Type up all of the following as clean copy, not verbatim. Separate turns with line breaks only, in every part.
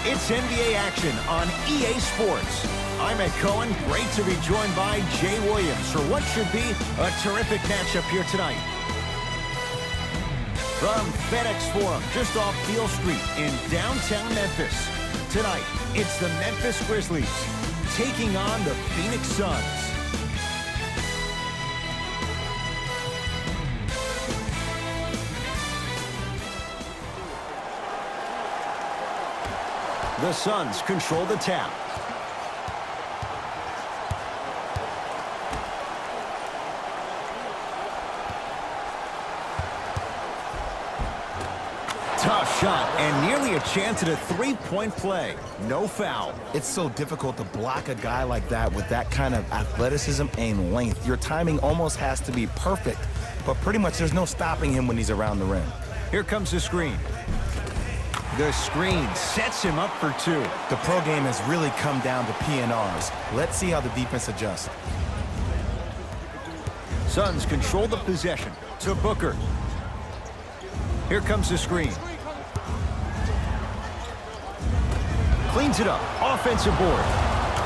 It's NBA action on EA Sports. I'm Ed Cohen. Great to be joined by Jay Williams for what should be a terrific matchup here tonight. From FedEx Forum, just off Beale Street in downtown Memphis. Tonight, it's the Memphis Grizzlies taking on the Phoenix Suns. The Suns control the tap. Tough shot and nearly a chance at a three-point play. No foul.
It's so difficult to block a guy like that with that kind of athleticism and length. Your timing almost has to be perfect, but pretty much there's no stopping him when he's around the rim.
Here comes the screen. The screen sets him up for two.
The pro game has really come down to PNRs. Let's see how the defense adjusts.
Suns control the possession to Booker. Here comes the screen. Cleans it up. Offensive board.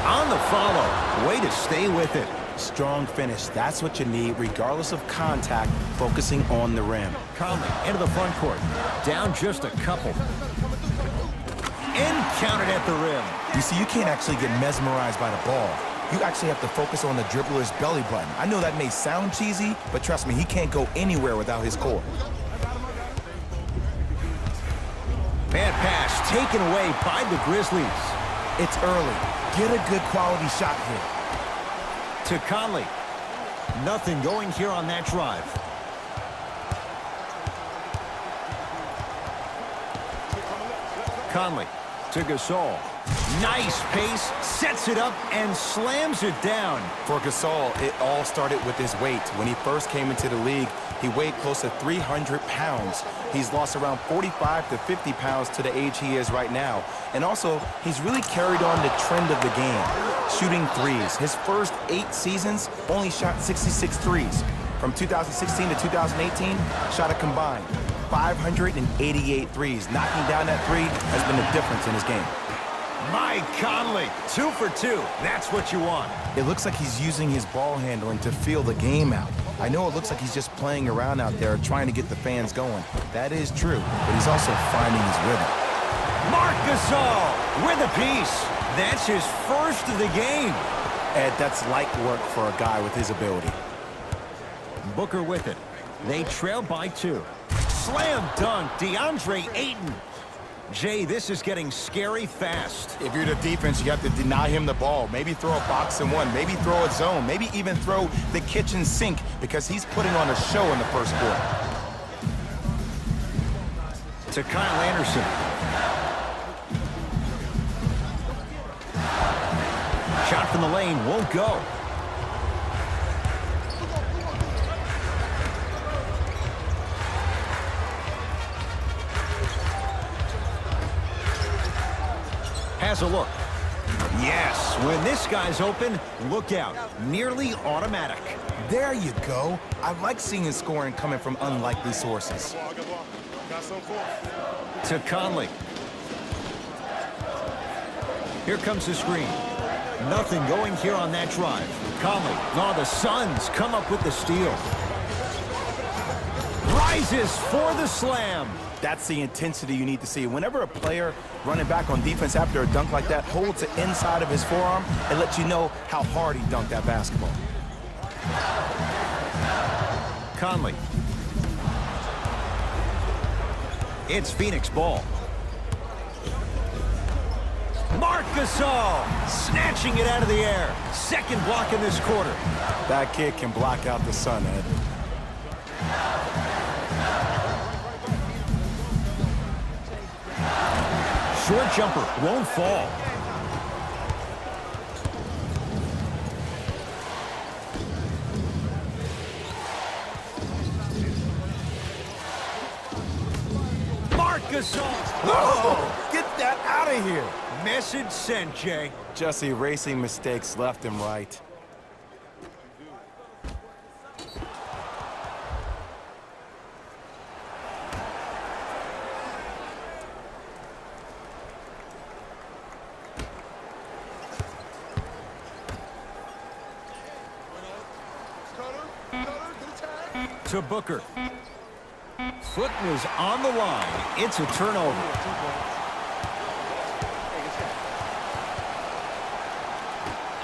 On the follow. Way to stay with it.
Strong finish. That's what you need, regardless of contact, focusing on the rim.
Conley into the front court. Down just a couple. And counted at the rim.
You see, you can't actually get mesmerized by the ball. You actually have to focus on the dribbler's belly button. I know that may sound cheesy, but trust me, he can't go anywhere without his core.
Bad pass taken away by the Grizzlies.
It's early. Get a good quality shot here.
To Conley. Nothing going here on that drive. Conley to Gasol. Nice pace, sets it up, and slams it down.
For Gasol, it all started with his weight. When he first came into the league, he weighed close to 300 pounds. He's lost around 45 to 50 pounds to the age he is right now. And also, he's really carried on the trend of the game, shooting threes. His first 8 seasons only shot 66 threes. From 2016 to 2018, shot a combined 588 threes. Knocking down that three has been the difference in his game.
Mike Conley, 2 for 2. That's what you want.
It looks like he's using his ball handling to feel the game out. I know it looks like he's just playing around out there trying to get the fans going. That is true, but he's also finding his rhythm.
Marc Gasol with a piece. That's his first of the game.
Ed, that's light work for a guy with his ability.
Booker with it. They trail by 2. Slam dunk, DeAndre Ayton. Jay, this is getting scary fast.
If you're the defense, you have to deny him the ball. Maybe throw a box and one. Maybe throw a zone. Maybe even throw the kitchen sink because he's putting on a show in the first quarter.
To Kyle Anderson. Shot from the lane won't go. Has a look. Yes, when this guy's open, look out. Nearly automatic.
There you go. I like seeing scoring coming from unlikely sources.
To Conley. Here comes the screen. Nothing going here on that drive. Conley. Oh, the Suns come up with the steal. Rises for the slam.
That's the intensity you need to see. Whenever a player running back on defense after a dunk like that holds the inside of his forearm, it lets you know how hard he dunked that basketball.
Conley. It's Phoenix ball. Marc Gasol snatching it out of the air. Second block in this quarter.
That kid can block out the sun, Ed.
Short jumper won't fall. Marc Gasol.
Oh, get that out of here.
Message sent, Jay.
Just erasing mistakes left and right.
to Booker. Foot was on the line. It's a turnover.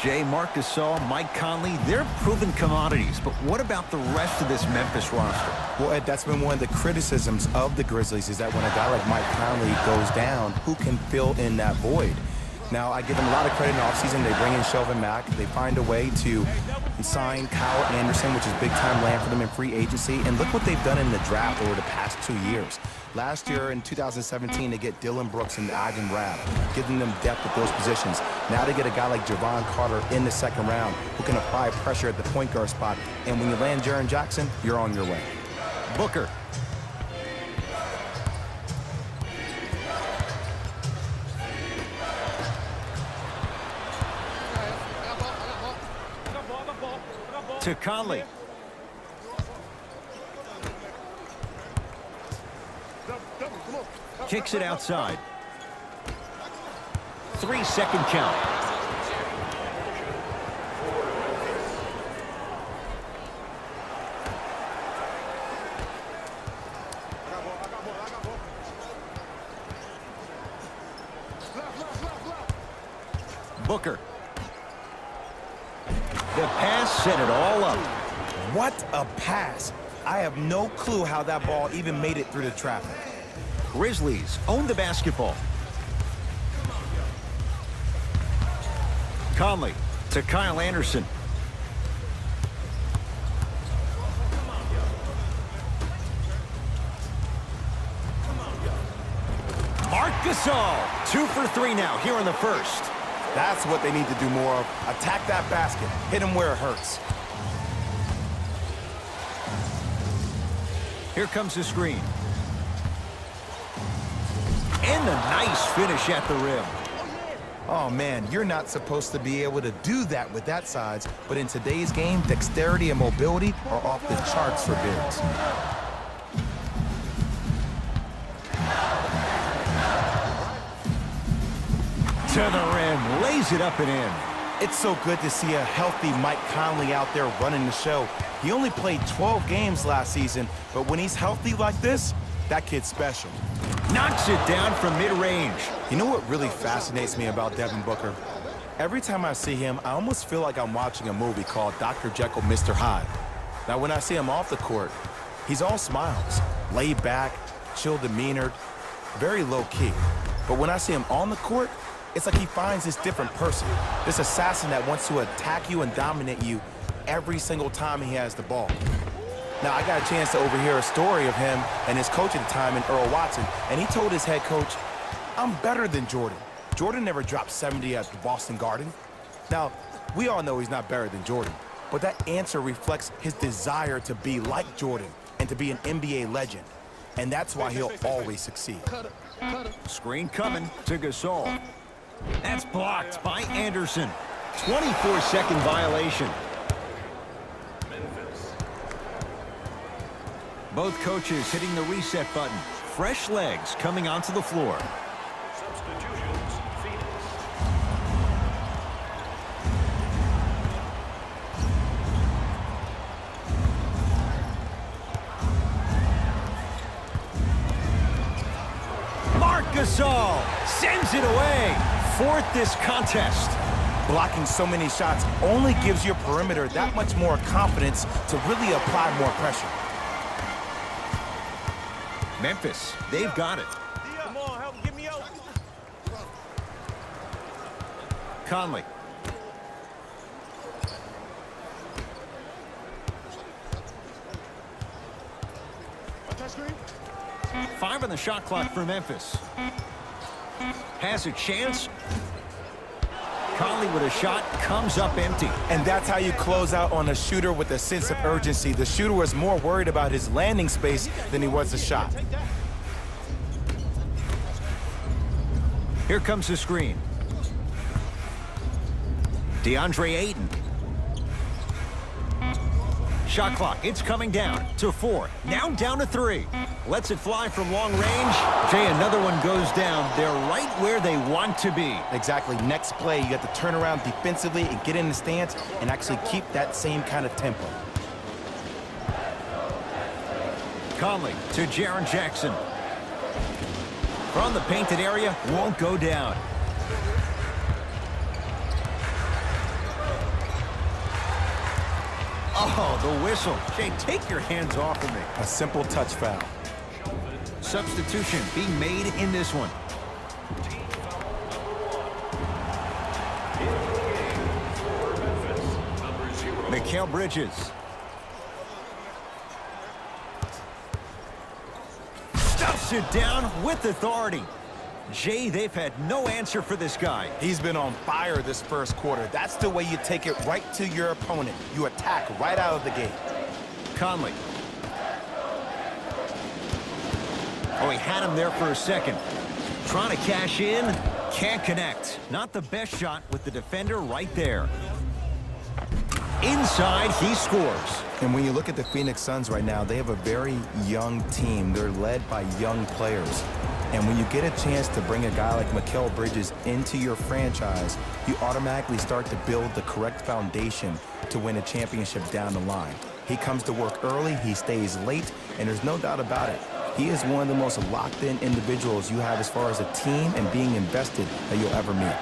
Jay, Marc Gasol, Mike Conley, they're proven commodities. But what about the rest of this Memphis roster?
Well, Ed, that's been one of the criticisms of the Grizzlies is that when a guy like Mike Conley goes down, who can fill in that void? Now, I give them a lot of credit in the offseason. They bring in Shelvin Mack. They find a way to sign Kyle Anderson, which is big-time land for them in free agency. And look what they've done in the draft over the past 2 years. Last year, in 2017, they get Dylan Brooks and Ivan Rabb, giving them depth at those positions. Now they get a guy like Javon Carter in the second round who can apply pressure at the point guard spot. And when you land Jaren Jackson, you're on your way.
Booker. To Conley. Kicks it outside. 3-second count. Booker. The pass set it all up.
What a pass. I have no clue how that ball even made it through the traffic.
Grizzlies own the basketball. Conley to Kyle Anderson. Marc Gasol, 2 for 3 now here in the first.
That's what they need to do more of. Attack that basket. Hit him where it hurts.
Here comes the screen. And a nice finish at the rim.
Oh, man, you're not supposed to be able to do that with that size, but in today's game, dexterity and mobility are off the charts for bigs.
To the rim, lays it up and in.
It's so good to see a healthy Mike Conley out there running the show. He only played 12 games last season, but when he's healthy like this, that kid's special.
Knocks it down from mid-range.
You know what really fascinates me about Devin Booker? Every time I see him, I almost feel like I'm watching a movie called Dr. Jekyll, Mr. Hyde. Now, when I see him off the court, he's all smiles, laid back, chill demeanor, very low-key. But when I see him on the court, it's like he finds this different person, this assassin that wants to attack you and dominate you every single time he has the ball. Now, I got a chance to overhear a story of him and his coach at the time, Earl Watson, and he told his head coach, "I'm better than Jordan. Jordan never dropped 70 at the Boston Garden." Now, we all know he's not better than Jordan, but that answer reflects his desire to be like Jordan and to be an NBA legend, and that's why he'll always succeed.
Screen coming to Gasol. That's blocked by Anderson. 24-second violation. Both coaches hitting the reset button. Fresh legs coming onto the floor.
Substitutions, Phoenix.
Marc Gasol sends it away. Fourth this contest.
Blocking so many shots only gives your perimeter that much more confidence to really apply more pressure.
Memphis, they've got it.
Come on, help get me out.
Conley. Five on the shot clock for Memphis. Has a chance. Conley with a shot, comes up empty.
And that's how you close out on a shooter with a sense of urgency. The shooter was more worried about his landing space than he was the shot.
Here comes the screen. DeAndre Ayton. Shot clock, it's coming down to 4. Now down to 3. Lets it fly from long range. Jay, another one goes down. They're right where they want to be.
Exactly. Next play, you got to turn around defensively and get in the stance and actually keep that same kind of tempo.
Conley to Jaren Jackson. From the painted area, won't go down. Oh, the whistle. Jay, take your hands off of me.
A simple touch foul.
Substitution being made in this one. Mikal Bridges. Stuffs it down with authority. Jay, they've had no answer for this guy.
He's been on fire this first quarter. That's the way you take it right to your opponent. You attack right out of the gate.
Conley. Oh, he had him there for a second. Trying to cash in. Can't connect. Not the best shot with the defender right there. Inside, he scores.
And when you look at the Phoenix Suns right now, they have a very young team. They're led by young players. And when you get a chance to bring a guy like Mikal Bridges into your franchise, you automatically start to build the correct foundation to win a championship down the line. He comes to work early, he stays late, and there's no doubt about it. He is one of the most locked-in individuals you have as far as a team and being invested that you'll ever meet.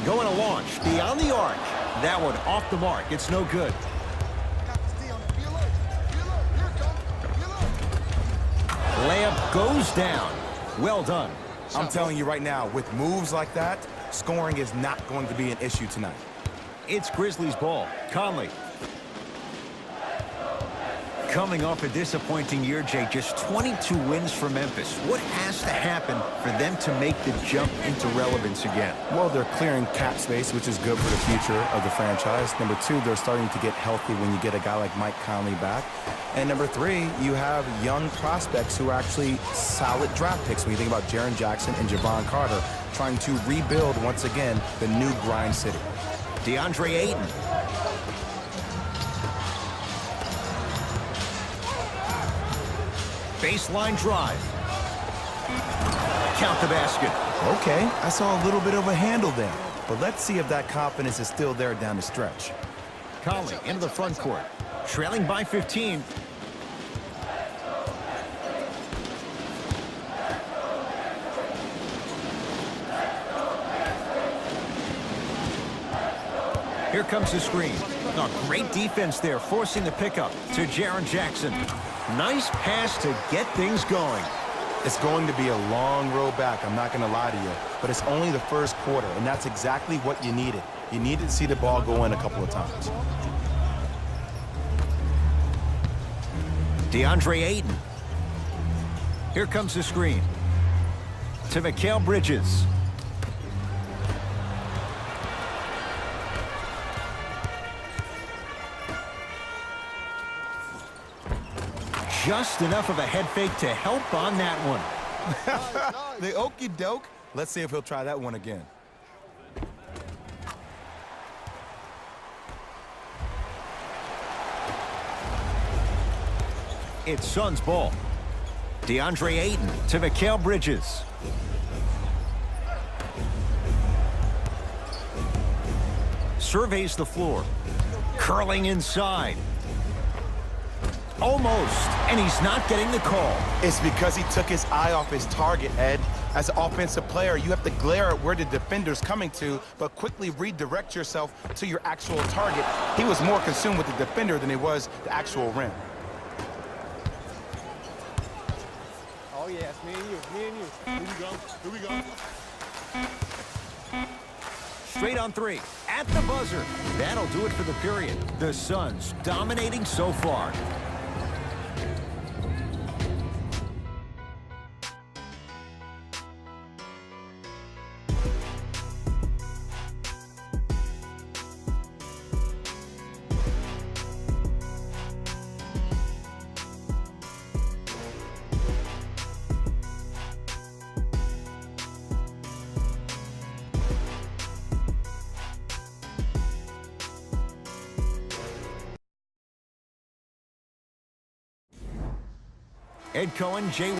Going to launch beyond the arc. That one off the mark. It's no good. Layup goes down. Well done.
I'm telling you right now, with moves like that, scoring is not going to be an issue tonight.
It's Grizzlies ball. Conley. Coming off a disappointing year, Jay, just 22 wins for Memphis. What has to happen for them to make the jump into relevance again?
Well, they're clearing cap space, which is good for the future of the franchise. Number two, they're starting to get healthy when you get a guy like Mike Conley back. And number three, you have young prospects who are actually solid draft picks. When you think about Jaren Jackson and Javon Carter trying to rebuild, once again, the new grind city.
DeAndre Ayton. Baseline drive. Count the basket.
Okay, I saw a little bit of a handle there. But let's see if that confidence is still there down the stretch.
Conley into the front court. Trailing by 15. Here comes the screen. Oh, great defense there, forcing the pickup to Jaren Jackson. Nice pass to get things going.
It's going to be a long road back, I'm not going to lie to you. But it's only the first quarter, and that's exactly what you needed. You needed to see the ball go in a couple of times.
DeAndre Ayton. Here comes the screen. To Mikal Bridges. Just enough of a head fake to help on that one.
The okey doke. Let's see if he'll try that one again.
It's Suns ball. DeAndre Ayton to Mikal Bridges. Surveys the floor. Curling inside. Almost, and he's not getting the call.
It's because he took his eye off his target, Ed. As an offensive player, you have to glare at where the defender's coming to, but quickly redirect yourself to your actual target. He was more consumed with the defender than he was the actual rim.
Oh, yeah, it's me and you, me and you. Here we go, here we go.
Straight on three, at the buzzer. That'll do it for the period. The Suns dominating so far. Ed Cohen, Jay